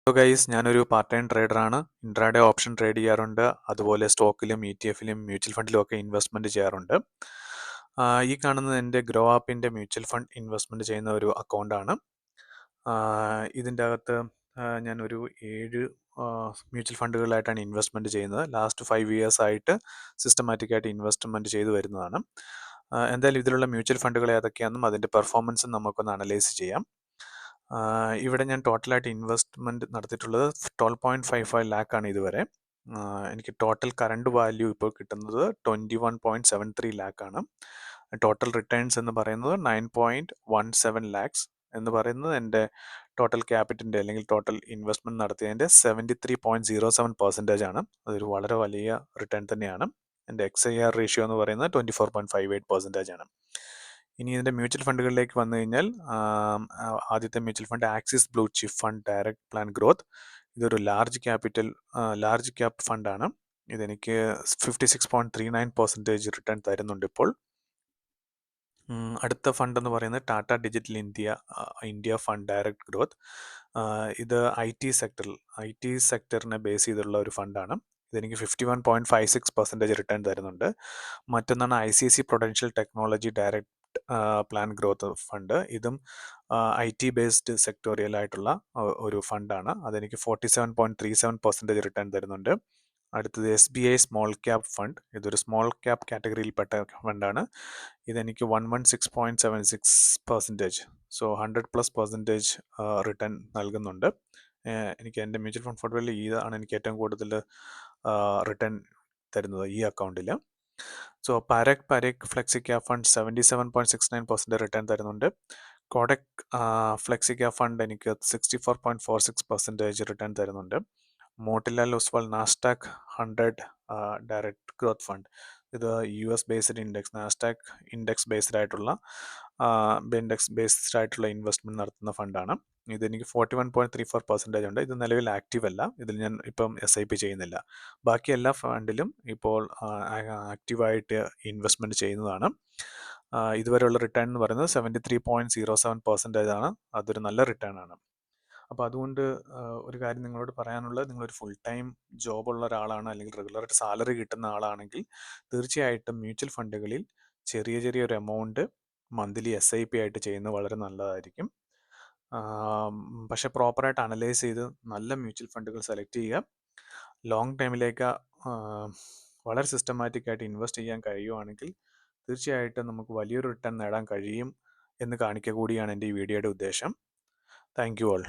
Hello guys, ഞാനൊരു part time ട്രേഡറാണ്. Intraday option trade ചെയ്യാറുണ്ട്. അതുപോലെ സ്റ്റോക്കിലും ETF-ലും മ്യൂച്വൽ ഫണ്ടിലും ഒക്കെ ഇൻവെസ്റ്റ്മെൻറ്റ് ചെയ്യാറുണ്ട്. ഈ കാണുന്നത് എൻ്റെ ഗ്രോ ആപ്പിൻ്റെ മ്യൂച്വൽ ഫണ്ട് ഇൻവെസ്റ്റ്മെൻറ്റ് ചെയ്യുന്ന ഒരു അക്കൗണ്ടാണ്. ഇതിൻ്റെ അകത്ത് ഞാനൊരു 7 മ്യൂച്വൽ ഫണ്ടുകളിലായിട്ടാണ് ഇൻവെസ്റ്റ്മെൻറ്റ് ചെയ്യുന്നത്. ലാസ്റ്റ് 5 ഇയേഴ്സ് ആയിട്ട് സിസ്റ്റമാറ്റിക്കായിട്ട് ഇൻവെസ്റ്റ്മെൻറ്റ് ചെയ്തു വരുന്നതാണ്. എന്തായാലും ഇതിലുള്ള മ്യൂച്വൽ ഫണ്ടുകൾ ഏതൊക്കെയാണെന്നും അതിൻ്റെ പെർഫോമൻസും നമുക്കൊന്ന് അനലൈസ് ചെയ്യാം. ഇവിടെ ഞാൻ ടോട്ടലായിട്ട് ഇൻവെസ്റ്റ്മെൻറ്റ് നടത്തിയിട്ടുള്ളത് 12.55 ലാക്കാണ് ഇതുവരെ. എനിക്ക് ടോട്ടൽ കറണ്ട് വാല്യൂ ഇപ്പോൾ കിട്ടുന്നത് 21.73 ലാക്കാണ്. ടോട്ടൽ റിട്ടേൺസ് എന്ന് പറയുന്നത് 9.17 ലാക്സ് എന്ന് പറയുന്നത് എൻ്റെ ടോട്ടൽ ക്യാപിറ്റലിൻ്റെ അല്ലെങ്കിൽ ടോട്ടൽ ഇൻവെസ്റ്റ്മെൻറ്റ് നടത്തിയതിൻ്റെ 73.07% ആണ്. അതൊരു വളരെ വലിയ റിട്ടേൺ തന്നെയാണ്. എൻ്റെ XIR റേഷ്യോ എന്ന് പറയുന്നത് 24.58% ആണ്. ഇനി ഇതിൻ്റെ മ്യൂച്വൽ ഫണ്ടുകളിലേക്ക് വന്നു കഴിഞ്ഞാൽ ആദ്യത്തെ mutual fund axis blue chip fund direct plan growth. ഇതൊരു ലാർജ് ക്യാപ്പ് ഫണ്ടാണ്. ഇതെനിക്ക് 56.39% റിട്ടേൺ തരുന്നുണ്ട് ഇപ്പോൾ. അടുത്ത ഫണ്ട് എന്ന് പറയുന്നത് Tata digital India fund direct growth. ഇത് ഐ ടി സെക്ടറിനെ ബേസ് ചെയ്തുള്ള ഒരു ഫണ്ടാണ്. ഇതെനിക്ക് 51.56% റിട്ടേൺ തരുന്നുണ്ട്. മറ്റൊന്നാണ് ICIC Prudential technology direct plan growth fund. ഇതും IT ബേസ്ഡ് സെക്ടോറിയൽ ആയിട്ടുള്ള ഒരു ഫണ്ടാണ്. അതെനിക്ക് 47.37% റിട്ടേൺ തരുന്നുണ്ട്. അടുത്തത് SBI സ്മോൾ ക്യാപ്പ് ഫണ്ട്. ഇതൊരു സ്മോൾ ക്യാപ്പ് കാറ്റഗറിയിൽപ്പെട്ട ഫണ്ടാണ്. ഇതെനിക്ക് 116.76%, സോ 100+% റിട്ടേൺ നൽകുന്നുണ്ട്. എനിക്ക് എൻ്റെ മ്യൂച്വൽ ഫണ്ട് പോർട്ട്ഫോളിയോയിൽ ഇതാണ് എനിക്ക് ഏറ്റവും കൂടുതൽ റിട്ടേൺ തരുന്നത് ഈ അക്കൗണ്ടിൽ. So Parag flexi cap fund 77.69% return തരുന്നുണ്ട്. കോഡക് ഫ്ലെക്സി ക്യാപ് ഫണ്ട് എനിക്ക് 64.46% റിട്ടേൺ തരുന്നുണ്ട്. Motilal Oswal Nasdaq 100 direct growth fund. ഇത് US based Nasdaq index based ആയിട്ടുള്ള ഇൻവെസ്റ്റ്മെൻറ്റ് നടത്തുന്ന ഫണ്ടാണ്. ഇതെനിക്ക് 41.34% ഉണ്ട്. ഇത് നിലവിൽ ആക്റ്റീവ് അല്ല. ഇതിൽ ഞാൻ ഇപ്പം SIP ചെയ്യുന്നില്ല. ബാക്കി എല്ലാ ഫണ്ടിലും ഇപ്പോൾ ആക്റ്റീവായിട്ട് ഇൻവെസ്റ്റ്മെൻറ്റ് ചെയ്യുന്നതാണ്. ഇതുവരെയുള്ള റിട്ടേൺ എന്ന് പറയുന്നത് 73.07% ആണ്. അതൊരു നല്ല റിട്ടേൺ ആണ്. അപ്പോൾ അതുകൊണ്ട് ഒരു കാര്യം നിങ്ങളോട് പറയാനുള്ളത്, നിങ്ങളൊരു ഫുൾ ടൈം ജോബുള്ള ഒരാളാണ് അല്ലെങ്കിൽ റെഗുലറായിട്ട് സാലറി കിട്ടുന്ന ആളാണെങ്കിൽ തീർച്ചയായിട്ടും മ്യൂച്വൽ ഫണ്ടുകളിൽ ചെറിയൊരു എമൗണ്ട് മന്ത്ലി SIP ആയിട്ട് ചെയ്യുന്നത് വളരെ നല്ലതായിരിക്കും. പക്ഷെ പ്രോപ്പറായിട്ട് അനലൈസ് ചെയ്ത് നല്ല മ്യൂച്വൽ ഫണ്ടുകൾ സെലക്ട് ചെയ്യുക. ലോങ് ടൈമിലേക്ക് വളരെ സിസ്റ്റമാറ്റിക്കായിട്ട് ഇൻവെസ്റ്റ് ചെയ്യാൻ കഴിയുവാണെങ്കിൽ തീർച്ചയായിട്ടും നമുക്ക് വലിയൊരു റിട്ടേൺ നേടാൻ കഴിയും എന്ന് കാണിക്കുക കൂടിയാണ് എൻ്റെ ഈ വീഡിയോയുടെ ഉദ്ദേശം. Thank you all.